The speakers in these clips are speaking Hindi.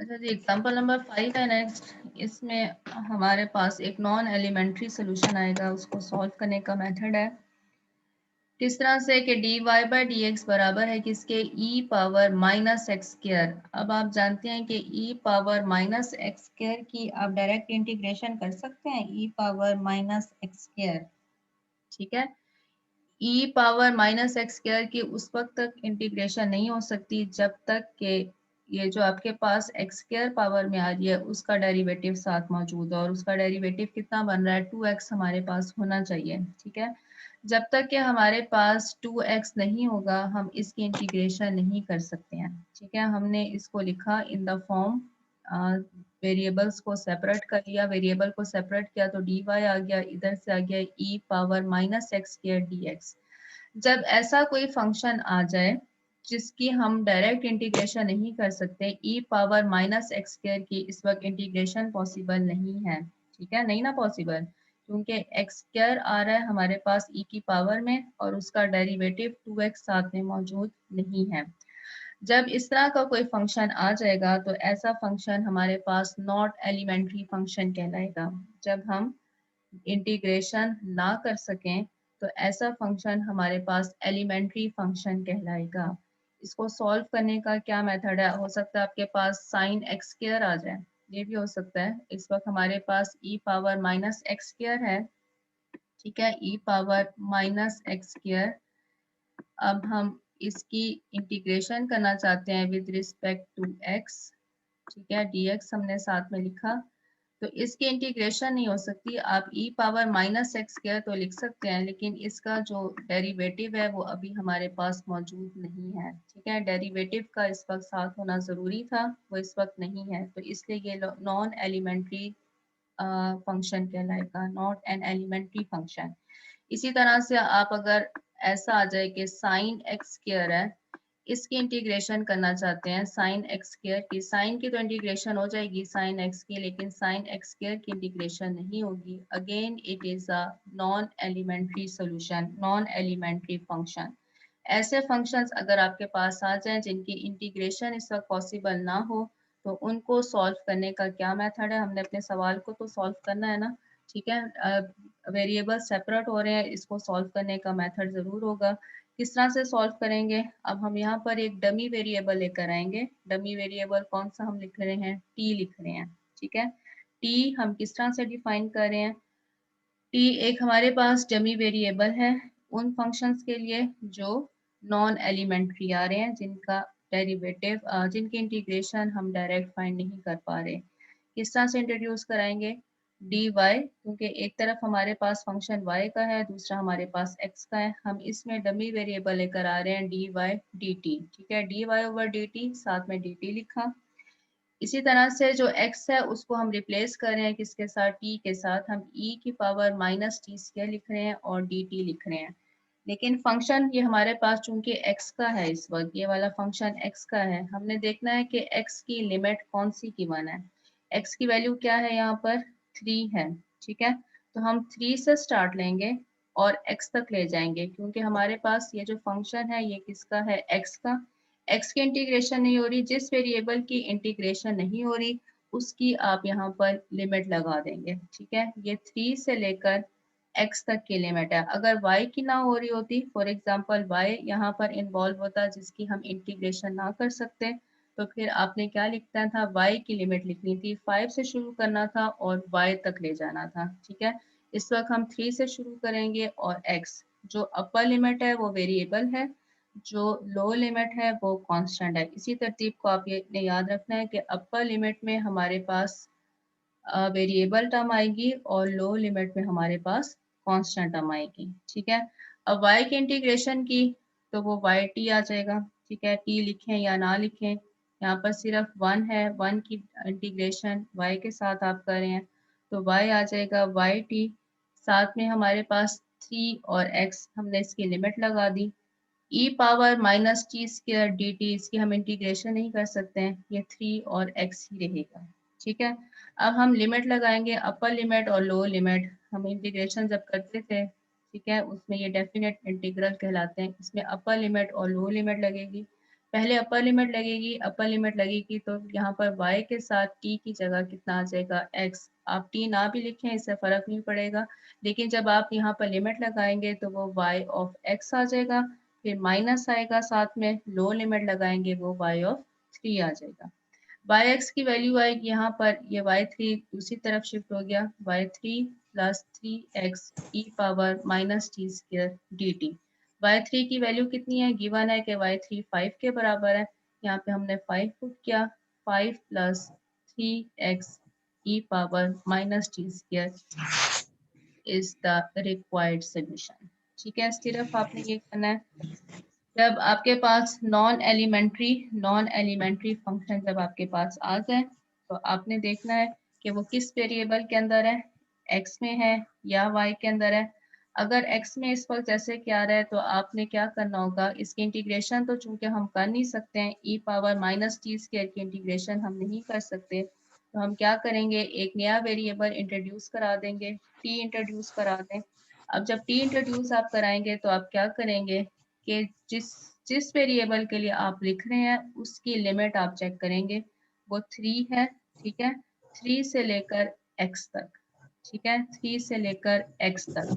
अच्छा जी, एग्जाम्पल नंबर 5 है नेक्स्ट। इसमें हमारे पास एक नॉन एलिमेंट्री सोल्यूशन आएगा, उसको सॉल्व करने का मेथड है किस तरह से कि dy बाई डी एक्स बराबर है किसके, e power minus x square. अब आप जानते हैं कि e power minus x square की आप डायरेक्ट इंटीग्रेशन कर सकते हैं, e power minus x square, ठीक है। e power minus x square की उस वक्त तक इंटीग्रेशन नहीं हो सकती जब तक कि ये जो आपके पास एक्स स्क्र पावर में आ रही है उसका डेरिवेटिव साथ मौजूद है, और उसका डेरिवेटिव कितना बन रहा है, 2x हमारे पास होना चाहिए, ठीक है। जब तक कि हमारे पास 2x नहीं होगा हम इसकी इंटीग्रेशन नहीं कर सकते हैं, ठीक है। हमने इसको लिखा इन द फॉर्म, वेरिएबल्स को सेपरेट कर लिया, वेरिएबल को सेपरेट किया तो dy आ गया, इधर से आ गया e power minus x square dx। जब ऐसा कोई फंक्शन आ जाए जिसकी हम डायरेक्ट इंटीग्रेशन नहीं कर सकते, e power minus x square की इस वक्त इंटीग्रेशन पॉसिबल नहीं है, ठीक है, नहीं ना पॉसिबल, क्योंकि एक्स स्क्वायर आ रहा है हमारे पास e की पावर में और उसका डेरिवेटिव 2x साथ में मौजूद नहीं है। जब इस तरह का कोई फंक्शन आ जाएगा तो ऐसा फंक्शन हमारे पास नॉट एलिमेंट्री फंक्शन कहलाएगा। जब हम इंटीग्रेशन ना कर सकें तो ऐसा फंक्शन हमारे पास एलिमेंट्री फंक्शन कहलाएगा। इसको सॉल्व करने का क्या मेथड है, हो सकता है आपके पास साइन एक्स स्क्वायर आ जाए, ये भी हो सकता है। इस वक्त हमारे पास e power minus x square है, ठीक है, e power minus x square. अब हम इसकी इंटीग्रेशन करना चाहते हैं विद रिस्पेक्ट टू x, ठीक है, dx हमने साथ में लिखा, तो इसकी इंटीग्रेशन नहीं हो सकती। आप e power minus x square तो लिख सकते हैं, लेकिन इसका जो डेरिवेटिव है वो अभी हमारे पास मौजूद नहीं है, ठीक है। डेरिवेटिव का इस वक्त साथ होना ज़रूरी था, वो इस वक्त नहीं है, तो इसलिए ये नॉन एलिमेंट्री फंक्शन कहलाएगा, नॉट एन एलिमेंट्री फंक्शन। इसी तरह से आप अगर ऐसा आ जाए कि साइन एक्स स्क्वायर है, इसकी इंटीग्रेशन करना चाहते हैं साइन एक्स स्क्वायर की, साइन की तो इंटीग्रेशन हो जाएगी साइन एक्स की, लेकिन साइन एक्स स्क्वायर की इंटीग्रेशन नहीं होगी। Again it is a non elementary solution, non elementary function. ऐसे फंक्शंस अगर आपके पास आ जाएं जिनकी इंटीग्रेशन इस वक्त पॉसिबल ना हो तो उनको सॉल्व करने का क्या मेथड है, हमने अपने सवाल को तो सॉल्व करना है ना, ठीक है। वेरिएबल सेपरेट हो रहे हैं, इसको सॉल्व करने का मेथड ज़रूर होगा। किस तरह से सॉल्व करेंगे, अब हम यहाँ पर एक डमी वेरिएबल लेकर आएंगे। डमी वेरिएबल कौन सा हम लिख रहे हैं, टी लिख रहे हैं, ठीक है। टी हम किस तरह से डिफाइन कर रहे हैं, टी एक हमारे पास डमी वेरिएबल है उन फंक्शंस के लिए जो नॉन एलिमेंट्री आ रहे हैं, जिनका डेरिवेटिव जिनकी इंटीग्रेशन हम डायरेक्ट फाइंड नहीं कर पा रहे। किस तरह से इंट्रोड्यूस कराएंगे, डी वाई, क्योंकि एक तरफ हमारे पास फंक्शन y का है, दूसरा हमारे पास x का है, हम इसमें डमी वेरिएबल लेकर आ रहे हैं डी वाई डी टी, ठीक है, D Y over D T, साथ में डी टी लिखा। इसी तरह से जो x है उसको हम रिप्लेस कर रहे हैं किसके साथ, t के साथ, हम e की पावर माइनस टी स्क्वायर लिख रहे हैं और dt लिख रहे हैं। लेकिन फंक्शन ये हमारे पास चूंकि x का है, इस वक्त ये वाला फंक्शन x का है, हमने देखना है कि x की लिमिट कौन सी गिवन है। x की वैल्यू क्या है, यहाँ पर 3 है, ठीक है। तो हम 3 से स्टार्ट लेंगे और x तक ले जाएंगे, क्योंकि हमारे पास ये जो फंक्शन है ये किसका है, x का। x की इंटीग्रेशन नहीं हो रही, जिस वेरिएबल की इंटीग्रेशन नहीं हो रही उसकी आप यहाँ पर लिमिट लगा देंगे, ठीक है। ये 3 से लेकर x तक की लिमिट है। अगर y की ना हो रही होती, फॉर एग्जांपल y यहाँ पर इन्वॉल्व होता जिसकी हम इंटीग्रेशन ना कर सकते, तो फिर आपने क्या लिखना था, y की लिमिट लिखनी थी, 5 से शुरू करना था और y तक ले जाना था, ठीक है। इस वक्त हम 3 से शुरू करेंगे और x, जो अपर लिमिट है वो वेरिएबल है, जो लो लिमिट है वो कांस्टेंट है। इसी तरतीब को आप ये याद रखना है कि अपर लिमिट में हमारे पास वेरिएबल टर्म आएगी और लो लिमिट में हमारे पास कांस्टेंट टर्म आएगी, ठीक है। अब y की इंटीग्रेशन की तो वो y t आ जाएगा, ठीक है, t लिखें या ना लिखें, यहाँ पर सिर्फ 1 है, 1 की इंटीग्रेशन y के साथ आप कर रहे हैं तो y आ जाएगा y t, साथ में हमारे पास 3 और x, हमने इसकी लिमिट लगा दी। e power minus T square D T, इसकी हम इंटीग्रेशन नहीं कर सकते हैं, ये 3 और x ही रहेगा, ठीक है। अब हम लिमिट लगाएंगे, अपर लिमिट और लोअर लिमिट, हम इंटीग्रेशन जब करते थे, ठीक है, उसमें ये डेफिनेट इंटीग्रल कहलाते हैं, इसमें अपर लिमिट और लोअर लिमिट लगेगी। पहले अपर लिमिट लगेगी, अपर लिमिट लगेगी तो यहाँ पर y के साथ t की जगह कितना आ जाएगा x। आप t ना भी लिखें इससे फ़र्क नहीं पड़ेगा, लेकिन जब आप यहाँ पर लिमिट लगाएंगे तो वो y ऑफ x आ जाएगा, फिर माइनस आएगा साथ में, लो लिमिट लगाएंगे वो y ऑफ 3 आ जाएगा। y(x) की वैल्यू आएगी यहाँ पर, ये y3 दूसरी तरफ शिफ्ट हो गया, y3 plus 3x e power minus T square dt। y3 की वैल्यू कितनी है, गिवन है कि y3 5 के बराबर है, यहाँ पे हमने 5 पुट किया, 5 plus 3x e power minus T square is the required solution. ठीक है, सिर्फ आपने ये करना है। जब आपके पास नॉन एलिमेंट्री फंक्शन जब आपके पास आ जाए तो आपने देखना है कि वो किस वेरिएबल के अंदर है, x में है या y के अंदर है। अगर x में इस वक्त जैसे क्या आ रहा है तो आपने क्या करना होगा, इसकी इंटीग्रेशन तो चूंकि हम कर नहीं सकते हैं, e power minus T square की इंटीग्रेशन हम नहीं कर सकते, तो हम क्या करेंगे, एक नया वेरिएबल इंट्रोड्यूस करा देंगे, t इंट्रोड्यूस करा दें। अब जब t इंट्रोड्यूस आप कराएंगे तो आप क्या करेंगे कि जिस जिस वेरिएबल के लिए आप लिख रहे हैं उसकी लिमिट आप चेक करेंगे, वो 3 है। ठीक है, 3 से लेकर x तक। ठीक है, 3 से लेकर x तक,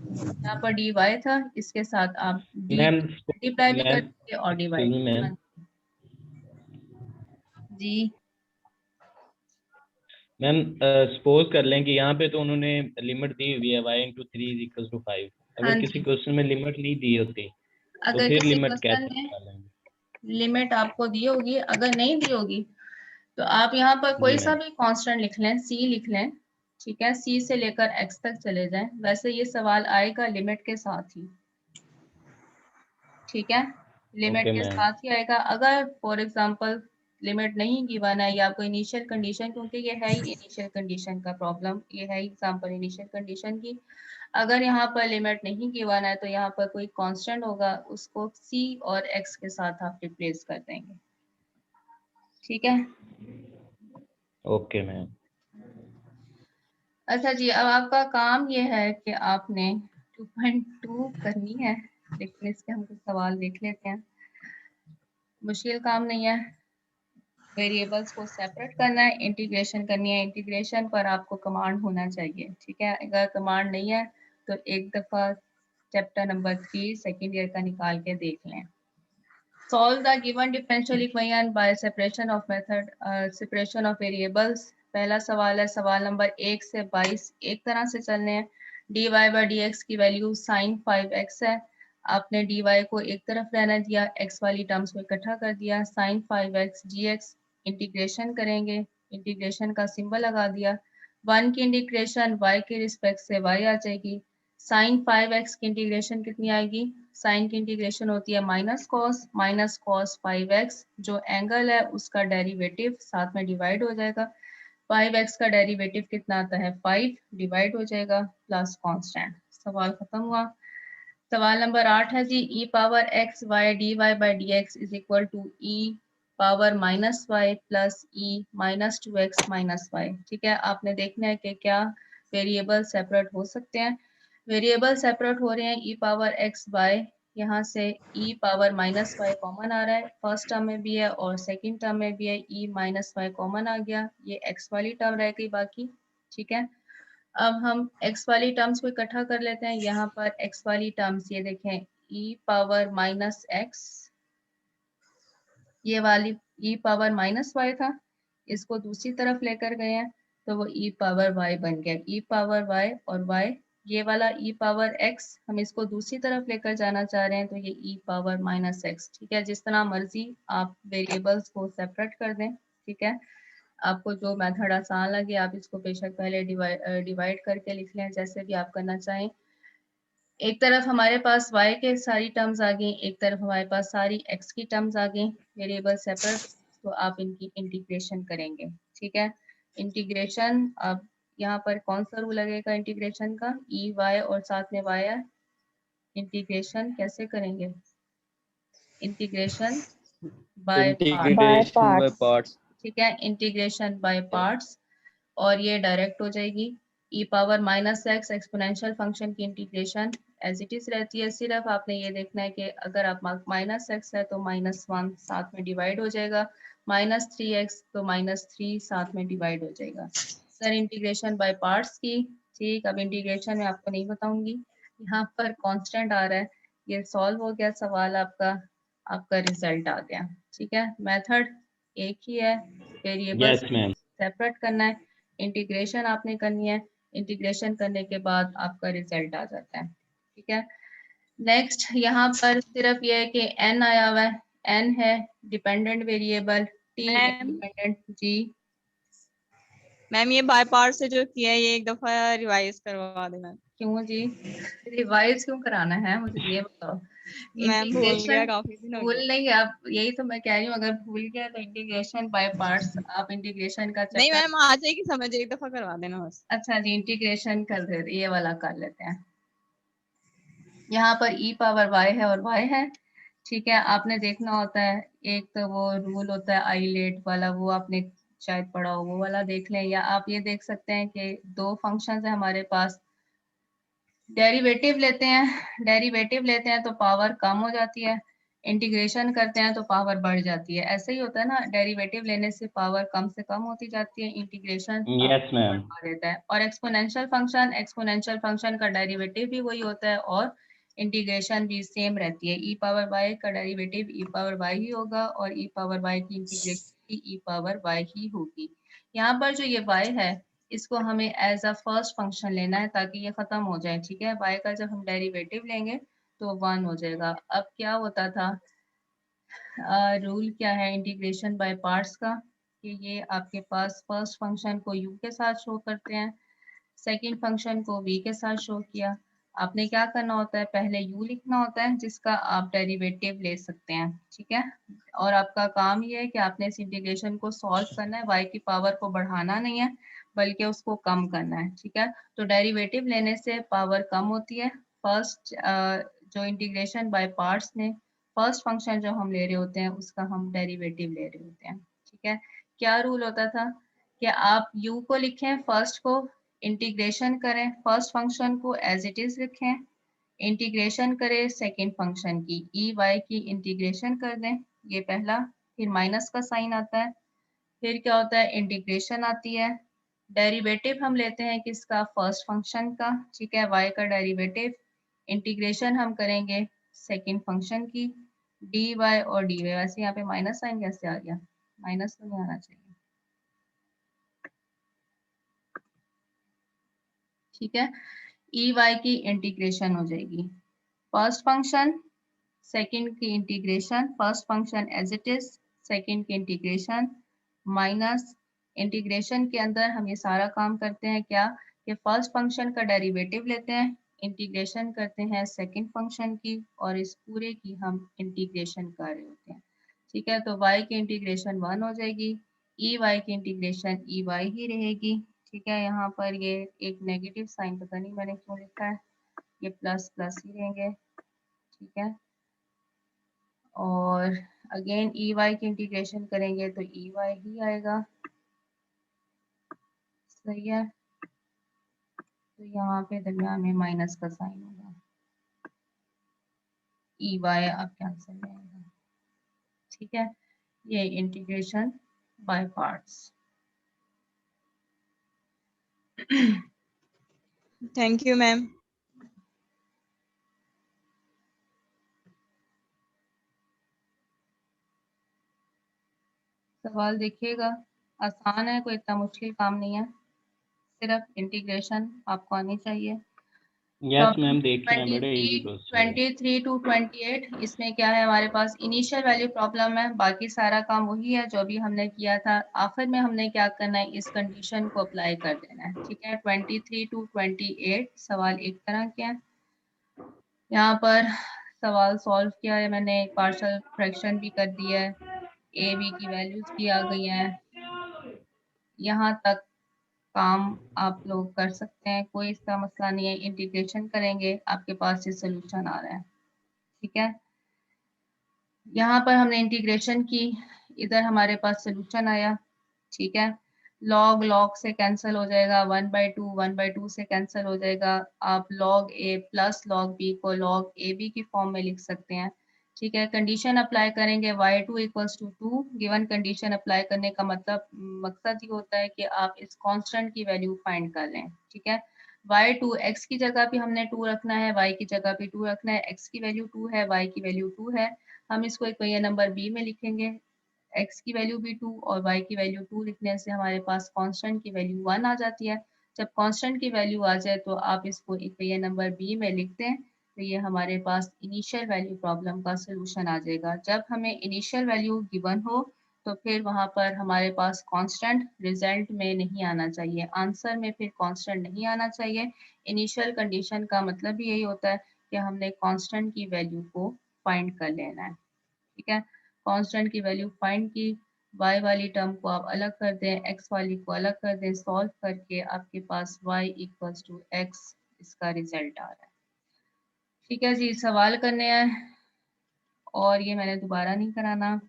यहाँ पर dy था, इसके साथ आप d मैम मल्टीप्लाई भी मैम करेंगे और एक्सक्यूज मी मैम, डिवाइड। जी मैम सपोज कर लें कि यहाँ पे तो उन्होंने लिमिट दी हुई है y into 3 is equal to 5। हाँ अगर किसी जी, क्वेश्चन में लिमिट नहीं दी होती तो अगर फिर किसी लिमिट क्वेश्चन कैसे में निकालेंगे? लिमिट आपको दी होगी, अगर नहीं दी होगी तो आप यहाँ पर जी कोई सा मैम। भी कांस्टेंट लिख लें, c लिख लें। ठीक है, c से लेकर x तक चले जाएं, वैसे ये सवाल आएगा लिमिट के साथ ही। ठीक है, लिमिट ओके के मैम। साथ ही आएगा। अगर फॉर एग्जांपल लिमिट नहीं गिवन है या कोई इनिशियल कंडीशन, क्योंकि ये है ही इनिशियल कंडीशन का प्रॉब्लम, ये है एग्जांपल इनिशियल कंडीशन की, अगर यहाँ पर लिमिट नहीं गिवन है तो यहाँ पर कोई कांस्टेंट होगा, उसको c और x के साथ आप रिप्लेस कर देंगे। ठीक है, ओके मैम। अच्छा जी, अब आपका काम ये है कि आपने 2.2 करनी है, लेकिन इसके हम कुछ सवाल देख लेते हैं। मुश्किल काम नहीं है, वेरिएबल्स को सेपरेट करना है, इंटीग्रेशन करनी है। इंटीग्रेशन पर आपको कमांड होना चाहिए। ठीक है, अगर कमांड नहीं है तो एक दफ़ा चैप्टर नंबर 3 सेकेंड ईयर का निकाल के देख लें। Solve the given differential equation by separation of method, separation of variables। पहला सवाल है, सवाल नंबर 1 से 22 एक तरह से चलने हैं। dy by dx की वैल्यू sin 5x है, आपने dy को एक तरफ रहने दिया, x वाली टर्म्स को इकट्ठा कर दिया, sin 5x dx इंटीग्रेशन करेंगे, इंटीग्रेशन का सिंबल लगा दिया। 1 की इंटीग्रेशन y के रिस्पेक्ट से y आ जाएगी, sin 5x की इंटीग्रेशन कितनी आएगी, साइन की इंटीग्रेशन होती है माइनस कॉस 5x, जो एंगल है उसका डेरिवेटिव साथ में डिवाइड हो जाएगा। 5x का डेरिवेटिव कितना आता है, 5 डिवाइड हो जाएगा प्लस कांस्टेंट। सवाल खत्म हुआ। सवाल नंबर 8 है जी, e power x y dy by dx is equal to e power minus Y plus E minus 2x minus Y. ठीक है, आपने देखना है कि क्या वेरिएबल सेपरेट हो सकते हैं। वेरिएबल सेपरेट हो रहे हैं, ई पावर एक्स वाई, यहाँ से ई पावर माइनस वाई कॉमन आ रहा है, फर्स्ट टर्म में भी है और सेकंड टर्म में भी है, ई माइनस वाई कॉमन आ गया, ये एक्स वाली टर्म रह गई बाकी। ठीक है, अब हम एक्स वाली टर्म्स को इकट्ठा कर लेते हैं। यहाँ पर एक्स वाली टर्म्स ये देखें, ई पावर माइनस एक्स, ये वाली ई पावर माइनस वाई था, इसको दूसरी तरफ लेकर गए हैं तो वो ई पावर वाई बन गया, ई पावर वाई और वाई, ये वाला ई पावर एक्स हम इसको दूसरी तरफ लेकर जाना चाह रहे हैं तो ये ई पावर माइनस एक्स। ठीक है, जिस तरह मर्जी आप वेरिएबल्स को सेपरेट कर दें। ठीक है, आपको जो मेथड आसान लगे आप इसको बेशक पहले डिवाइड करके लिख लें, जैसे भी आप करना चाहें। एक तरफ हमारे पास y के सारी टर्म्स आ गई, एक तरफ हमारे पास सारी x की टर्म्स आ गई, वेरिएबल सेपरेट, तो आप इनकी इंटीग्रेशन करेंगे। ठीक है, इंटीग्रेशन, अब यहाँ पर कौन सा रूल लगेगा इंटीग्रेशन का, ई वाई और साथ में वाई है, इंटीग्रेशन कैसे करेंगे, integration by part. Integration by parts. ठीक है, इंटीग्रेशन बाय पार्ट्स, और ये डायरेक्ट हो जाएगी। E power minus x exponential function की इंटीग्रेशन एज इट इज रहती है। सिर्फ आपने ये देखना है कि अगर आप -x है तो -1 साथ में डिवाइड हो जाएगा, -3x तो -3 साथ में डिवाइड हो जाएगा। सर इंटीग्रेशन बाय पार्ट्स की, ठीक, अब इंटीग्रेशन में आपको नहीं बताऊंगी। यहाँ पर कांस्टेंट आ रहा है, ये सॉल्व हो गया सवाल आपका, आपका रिजल्ट आ गया। ठीक है, मेथड एक ही है, वेरिएबल्स यस मैम। सेपरेट करना है, इंटीग्रेशन आपने करनी है, इंटीग्रेशन करने के बाद आपका रिजल्ट आ जाता है। ठीक है, नेक्स्ट यहाँ पर सिर्फ ये है कि n आया हुआ है, n है dependent variable, t ma'am independent. जी मैम ये बाय पार्ट से जो किया है ये एक दफा रिवाइज करवा देना। क्यों जी, रिवाइज क्यों कराना है, मुझे ये बताओ। मैम भूल गया, इंटीग्रेशन काफी दिन हो भूल गया। नहीं, आप यही तो मैं कह रही हूँ, अगर भूल गया तो इंटीग्रेशन बाय पार्ट्स, आप इंटीग्रेशन का नहीं चक्कर। मैम आ जाएगी समझ, एक दफा करवा देना बस। अच्छा जी, इंटीग्रेशन कर दे, ये वाला कर लेते हैं। यहाँ पर e पावर y है और y है। ठीक है, आपने देखना होता है, एक तो वो रूल होता है आइलेट वाला, वो आपने शायद पढ़ा हो, वो वाला देख लें, या आप ये देख सकते हैं कि दो फंक्शंस है हमारे पास, डेरिवेटिव लेते हैं तो पावर कम हो जाती है, इंटीग्रेशन करते हैं तो पावर बढ़ जाती है। ऐसे ही होता है ना, डेरिवेटिव लेने से पावर कम से कम होती जाती है, इंटीग्रेशन यस मैम। बढ़ा देता है। और एक्सपोनेंशियल फंक्शन का डेरिवेटिव भी वही होता है और इंटीग्रेशन भी सेम रहती है। e पावर y का डेरिवेटिव e पावर y ही होगा और e पावर y की इंटीग्रेशन भी e पावर y ही होगी। यहाँ पर जो ये y है, इसको हमें एज अ फर्स्ट फंक्शन लेना है ताकि ये खत्म हो जाए। ठीक है, y का जब हम डेरिवेटिव लेंगे तो 1 हो जाएगा। अब क्या होता था, रूल क्या है इंटीग्रेशन बाय पार्ट्स का, कि ये आपके पास फर्स्ट फंक्शन को u के साथ शो करते हैं, सेकंड फंक्शन को v के साथ शो किया। आपने क्या करना होता है, पहले u लिखना होता है जिसका आप डेरिवेटिव ले सकते हैं। ठीक है, और आपका काम ये है कि आपने इस इंटीग्रेशन को सॉल्व करना है, y की पावर को बढ़ाना नहीं है बल्कि उसको कम करना है। ठीक है, तो डेरिवेटिव लेने से पावर कम होती है। फर्स्ट जो इंटीग्रेशन बाय पार्ट्स में फर्स्ट फंक्शन जो हम ले रहे होते हैं उसका हम डेरिवेटिव ले रहे होते हैं। ठीक है, क्या रूल होता था कि आप u को लिखें, फर्स्ट को इंटीग्रेशन करें, फर्स्ट फंक्शन को एज इट इज लिखें, इंटीग्रेशन करें सेकंड फंक्शन की, ई वाई की इंटीग्रेशन कर दें, ये पहला, फिर माइनस का साइन आता है, फिर क्या होता है, इंटीग्रेशन आती है, डेरिवेटिव हम लेते हैं किसका, फर्स्ट फंक्शन का। ठीक है, y का डेरिवेटिव, इंटीग्रेशन हम करेंगे सेकंड फंक्शन की, dy और dy। वैसे यहाँ पे माइनस साइन कैसे आ गया, माइनस तो नहीं आना चाहिए। ठीक है, ई वाई की इंटीग्रेशन हो जाएगी, फर्स्ट फंक्शन सेकंड की integration, first function as it is, second की इंटीग्रेशन, माइनस इंटीग्रेशन के अंदर हम ये सारा काम करते हैं क्या, कि फर्स्ट फंक्शन का डेरिवेटिव लेते हैं, इंटीग्रेशन करते हैं सेकंड फंक्शन की और इस पूरे की हम इंटीग्रेशन कर रहे होते हैं। ठीक है, तो y की इंटीग्रेशन 1 हो जाएगी, ई वाई की इंटीग्रेशन ई वाई ही रहेगी। ठीक है, यहाँ पर ये एक नेगेटिव साइन, पता नहीं मैंने क्यों लिखा है, ये प्लस प्लस ही रहेंगे। ठीक है, और अगेन ई वाई की इंटीग्रेशन करेंगे तो ई वाई ही आएगा। सही है, तो यहाँ पे दरमियान में माइनस का साइन होगा, ई वाई आपके आंसर में आएगा। ठीक है, ये integration by parts. Thank you ma'am. सवाल देखिएगा, आसान है, कोई इतना मुश्किल काम नहीं है, सिर्फ इंटीग्रेशन आपको आनी चाहिए। यस मैम, देखे हैं, बड़े इजी 23 प्रोसेस है। 23 टू 28, इसमें क्या है हमारे पास, इनिशियल वैल्यू प्रॉब्लम है, बाकी सारा काम वही है जो अभी हमने किया था। आखिर में हमने क्या करना है, इस कंडीशन को अप्लाई कर देना है। ठीक है, 23 टू 28 सवाल एक तरह के हैं। यहाँ पर सवाल सॉल्व किया है मैंने, पार्शियल फ्रैक्शन भी कर दिया है, ए बी की वैल्यूज भी आ गई हैं, यहाँ तक काम आप लोग कर सकते हैं, कोई इसका मसला नहीं है। इंटीग्रेशन करेंगे, आपके पास ये सोल्यूशन आ रहा है। ठीक है, यहाँ पर हमने इंटीग्रेशन की, इधर हमारे पास सोल्यूशन आया। ठीक है, लॉग लॉग से कैंसिल हो जाएगा, 1/2 से कैंसिल हो जाएगा। आप log a plus log b को log ab की फॉर्म में लिख सकते हैं। ठीक है, कंडीशन अप्लाई करेंगे y2 equals to 2। Given condition apply करने का मतलब मकसद ये होता है कि आप इस कांस्टेंट की वैल्यू फाइंड कर लें। ठीक है, y2 x की जगह भी हमने 2 रखना है, y की जगह भी 2 रखना है। x की वैल्यू 2 है, y की वैल्यू 2 है। हम इसको एक पहिया नंबर b में लिखेंगे। x की वैल्यू भी 2 और y की वैल्यू 2 लिखने से हमारे पास कांस्टेंट की वैल्यू 1 आ जाती है। जब कांस्टेंट की वैल्यू आ जाए तो आप इसको एक पहिया नंबर b में लिख दें, तो ये हमारे पास इनिशियल वैल्यू प्रॉब्लम का सलूशन आ जाएगा। जब हमें इनिशियल वैल्यू गिवन हो तो फिर वहाँ पर हमारे पास कांस्टेंट रिजल्ट में नहीं आना चाहिए, आंसर में फिर कांस्टेंट नहीं आना चाहिए। इनिशियल कंडीशन का मतलब भी यही होता है कि हमने कांस्टेंट की वैल्यू को फाइंड कर लेना है। ठीक है, कांस्टेंट की वैल्यू फाइंड की, y वाली टर्म को आप अलग कर दें, x वाली को अलग कर दें, सॉल्व करके आपके पास y इक्वल्स टू x इसका रिजल्ट आ रहा है। ठीक है जी, सवाल करने हैं और ये मैंने दोबारा नहीं कराना।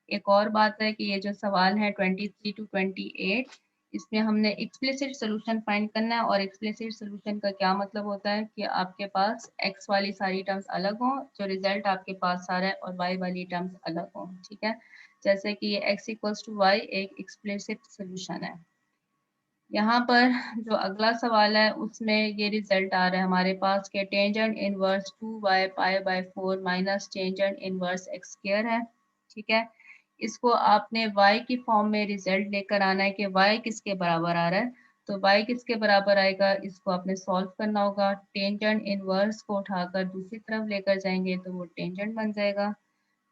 एक और बात है कि ये जो सवाल है 23 to 28, इसमें हमने एक्सप्लिसिट सोल्यूशन फाइंड करना है। और एक्सप्लिसिट सोल्यूशन का क्या मतलब होता है कि आपके पास x वाली सारी टर्म्स अलग हों, जो रिजल्ट आपके पास आ रहा है, और y वाली टर्म्स अलग हों। ठीक है, जैसे कि ये x इक्वल्स टू y एक एक्सप्लिसिट सोल्यूशन है। यहाँ पर जो अगला सवाल है उसमें ये रिजल्ट आ रहा है हमारे पास के tangent inverse 2y pi by 4 minus tangent inverse x square है। ठीक है, इसको आपने y की फॉर्म में रिजल्ट लेकर आना है कि y किसके बराबर आ रहा है। तो y किसके बराबर आएगा, इसको आपने सॉल्व करना होगा। टेंजेंट इनवर्स को उठाकर दूसरी तरफ लेकर जाएंगे तो वो टेंजेंट बन जाएगा।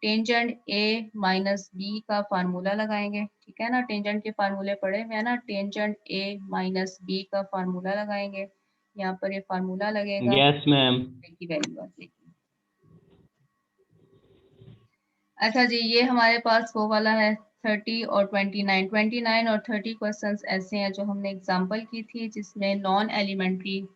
टेंजेंट a माइनस बी का फार्मूला लगाएंगे। ठीक है ना, टेंजेंट के फार्मूले पढ़े हुए हैं ना, टेंजेंट a माइनस बी का फार्मूला लगाएंगे। यहाँ पर ये फार्मूला लगेगा, यस मैम। की वैल्यू आ जाएगी। अच्छा जी, ये हमारे पास वो वाला है 30 और 29 और 30 क्वेश्चंस ऐसे हैं जो हमने एग्जांपल की थी, जिसमें नॉन एलिमेंट्री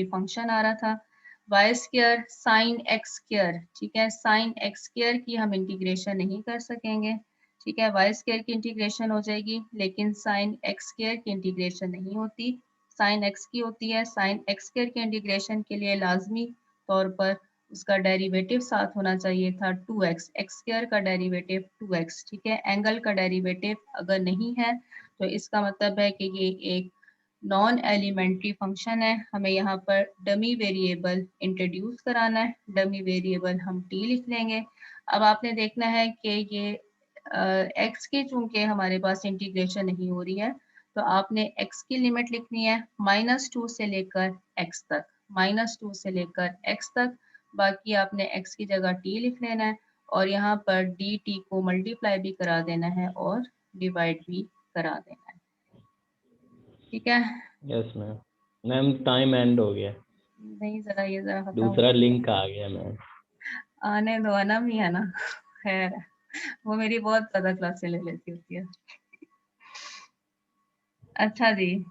फंक्शन आ रहा था Y square sine X square. ठीक है, साइन एक्स स्क्वायर की हम इंटीग्रेशन नहीं कर सकेंगे। ठीक है, वाई स्क्वायर की इंटीग्रेशन हो जाएगी, लेकिन साइन एक्स स्क्वायर की इंटीग्रेशन नहीं होती, साइन एक्स की होती है। साइन एक्स स्क्वायर की इंटीग्रेशन के लिए लाजमी तौर पर उसका डेरिवेटिव साथ होना चाहिए था 2x, एक्स स्क्वायर का डेरिवेटिव 2x। ठीक है, एंगल का डेरिवेटिव अगर नहीं है तो इसका मतलब है कि ये एक नॉन एलिमेंट्री फंक्शन है। हमें यहाँ पर डमी वेरिएबल इंट्रोड्यूस कराना है, डमी वेरिएबल हम t लिख लेंगे। अब आपने देखना है कि ये x की चूंकि हमारे पास इंटीग्रेशन नहीं हो रही है, तो आपने x की लिमिट लिखनी है -2 से लेकर x तक, -2 से लेकर x तक। बाकी आपने x की जगह t लिख लेना है और यहाँ पर dt को मल्टीप्लाई भी करा देना है और डिवाइड भी करा देना है। ठीक है, yes ma'am. Ma'am time and हो गया, नहीं जरा ये जरा खत्म दूसरा लिंक आ गया मैम। आने दो, अनम ही है ना, खैर वो मेरी बहुत ज्यादा क्लासें ले लेती होती है। अच्छा जी,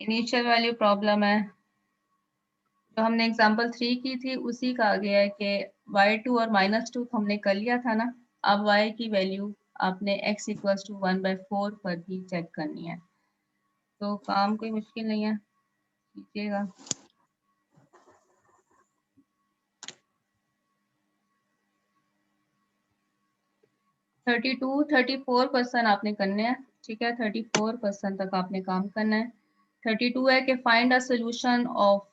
इनिशियल वैल्यू प्रॉब्लम है, तो हमने एग्जांपल 3 की थी उसी का आ गया है कि y2 और -2 तो हमने कर लिया था ना। अब y की वैल्यू आपने x इक्वल्स टू 1/4 पर भी चेक करनी है, तो काम कोई मुश्किल नहीं है, कीजिएगा। थर्टी टू 34% आपने करने हैं। ठीक है, 34% तक आपने काम करना है। 32 है कि find a solution of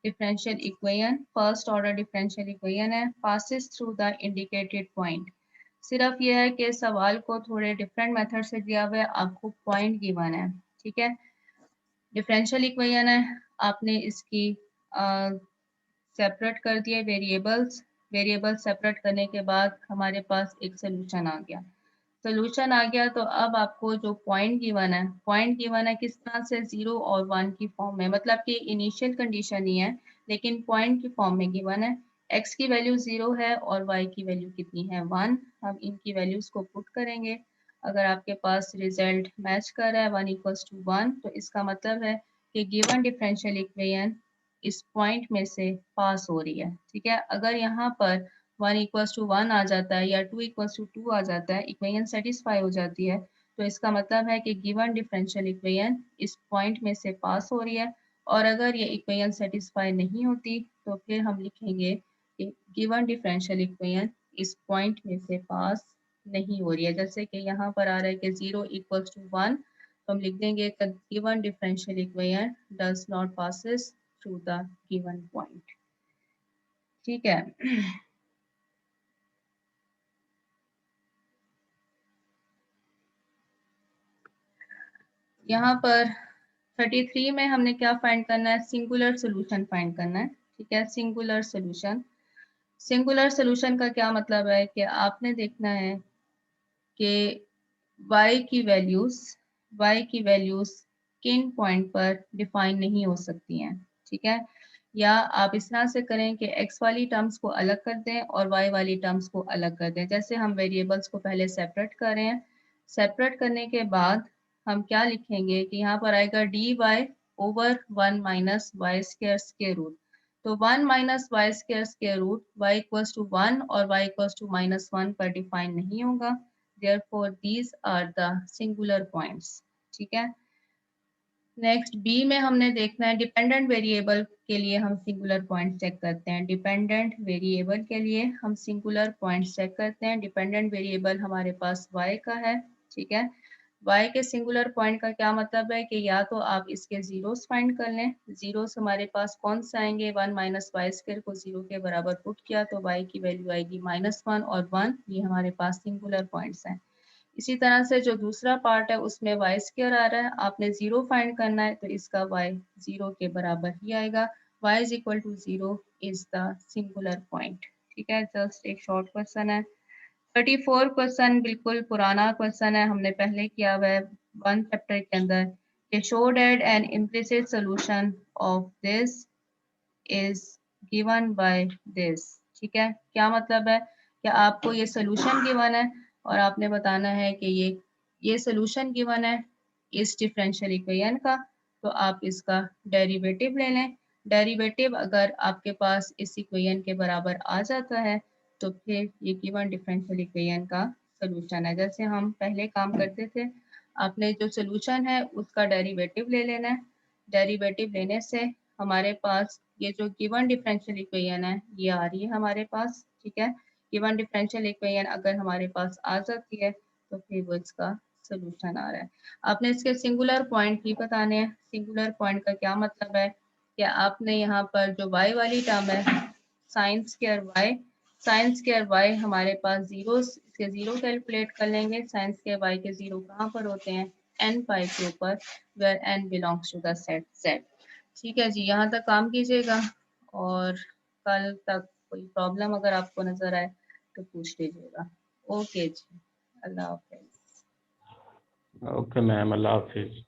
differential equation, first order differential equation है, passes through the indicated point. सिर्फ यह है कि सवाल को थोड़े डिफरेंट मेथड से दिया हुआ है, आपको पॉइंट गिवन है। ठीक है, डिफरेंशियल इक्वेशन है, आपने इसकी सेपरेट कर दिए वेरिएबल्स, वेरिएबल सेपरेट करने के बाद हमारे पास एक सोल्यूशन आ गया। सोल्यूशन आ गया तो अब आपको जो पॉइंट गिवन है, पॉइंट गिवन है किस तरह से 0 और 1 की फॉर्म में, मतलब कि इनिशियल कंडीशन ही है लेकिन पॉइंट की फॉर्म में गिवन है। x की वैल्यू 0 है और y की वैल्यू कितनी है 1। हम इनकी वैल्यूज को पुट करेंगे। अगर आपके पास रिजल्ट मैच कर रहा है 1 = 1, तो इसका मतलब है कि गिवन डिफरेंशियल इक्वेशन इस पॉइंट में से पास हो रही है। ठीक है, अगर यहाँ पर 1 इक्वल्स टू 1 आ जाता है या 2 इक्वल्स टू 2 आ जाता है, इक्वेशन सेटिस्फाई हो जाती है, तो इसका मतलब है कि गिवन डिफरेंशियल इक्वेशन इस पॉइंट में से पास हो रही है। और अगर ये इक्वेशन सेटिस्फाई नहीं होती तो फिर हम लिखेंगे कि गिवन डिफरेंशियल इक्वेशन इस पॉइंट में से पास नहीं हो रही है। जैसे कि यहाँ पर आ रहा है कि 0 इक्वल्स टू 1, तो हम लिख देंगे given differential equation does not passes through the given point. ठीक है, यहाँ पर 33 में हमने क्या फाइंड करना है, सिंगुलर सोल्यूशन फाइंड करना है। ठीक है, सिंगुलर सोल्यूशन। सिंगुलर सोल्यूशन का क्या मतलब है कि आपने देखना है कि y की वैल्यूज किन पॉइंट पर डिफाइन नहीं हो सकती हैं। ठीक है, या आप इस तरह से करें कि x वाली टर्म्स को अलग कर दें और y वाली टर्म्स को अलग कर दें। जैसे हम वेरिएबल्स को पहले सेपरेट कर रहे हैं, सेपरेट करने के बाद हम क्या लिखेंगे कि यहाँ पर आएगा dy over 1 minus Y square square root. तो 1 minus Y square square root y equals to 1 और y इक्वल्स टू -1 पर डिफाइन नहीं होगा। Therefore, these are the singular points. ठीक है, नेक्स्ट बी में हमने देखना है डिपेंडेंट वेरिएबल के लिए हम सिंगुलर पॉइंट चेक करते हैं। डिपेंडेंट वेरिएबल के लिए हम सिंगुलर पॉइंट चेक करते हैं। डिपेंडेंट वेरिएबल हमारे पास y का है। ठीक है, y के सिंगुलर पॉइंट का क्या मतलब है कि या तो आप इसके जीरोस फाइंड कर लें। जीरोस हमारे पास कौन से आएंगे, 1 माइनस वाई स्क्वायर को 0 के बराबर पुट किया तो y की वैल्यू आएगी -1 और 1, ये हमारे पास सिंगुलर पॉइंट्स हैं। इसी तरह से जो दूसरा पार्ट है उसमें वाई स्क्वायर आ रहा है, आपने 0 फाइंड करना है तो इसका y 0 के बराबर ही आएगा। y is equal to 0 is the singular point. ठीक है, जस्ट एक शॉर्ट क्वेश्चन है। 34 क्वेश्चन बिल्कुल पुराना क्वेश्चन है, हमने पहले किया हुआ है 1 चैप्टर के अंदर। कि show that N implicit solution of this is given by this. ठीक है, क्या मतलब है कि आपको ये सोल्यूशन गिवन है और आपने बताना है कि ये सोल्यूशन गिवन है इस डिफरेंशियल इक्वेशन का, तो आप इसका डेरिवेटिव ले लें। डेरिवेटिव अगर आपके पास इस इक्वेशन के बराबर आ जाता है तो फिर ये गिवन डिफरेंशियल इक्वेशन का सोल्यूशन है। जैसे हम पहले काम करते थे, आपने जो सोल्यूशन है उसका डेरिवेटिव ले लेना है। डेरिवेटिव लेने से हमारे पास ये जो गिवन डिफरेंशियल इक्वेशन है ये आ रही है हमारे पास। ठीक है, गिवन डिफरेंशियल इक्वेशन अगर हमारे पास आ जाती है तो फिर वो इसका सोल्यूशन आ रहा है। आपने इसके सिंगुलर पॉइंट भी बताने हैं। सिंगुलर पॉइंट का क्या मतलब है कि आपने यहाँ पर जो y वाली टर्म है साइन स्क्वायर y हमारे पास जीरो, इसके जीरो कैलकुलेट कर लेंगे। साइन स्क्वायर y के जीरो कहाँ पर होते हैं, n पाई के ऊपर, where n belongs to the set z। ठीक है जी, यहाँ तक काम कीजिएगा और कल तक कोई प्रॉब्लम अगर आपको नजर आए तो पूछ लीजिएगा। ओके जी, अल्लाह हाफिज। ओके मैम, अल्लाह हाफिज।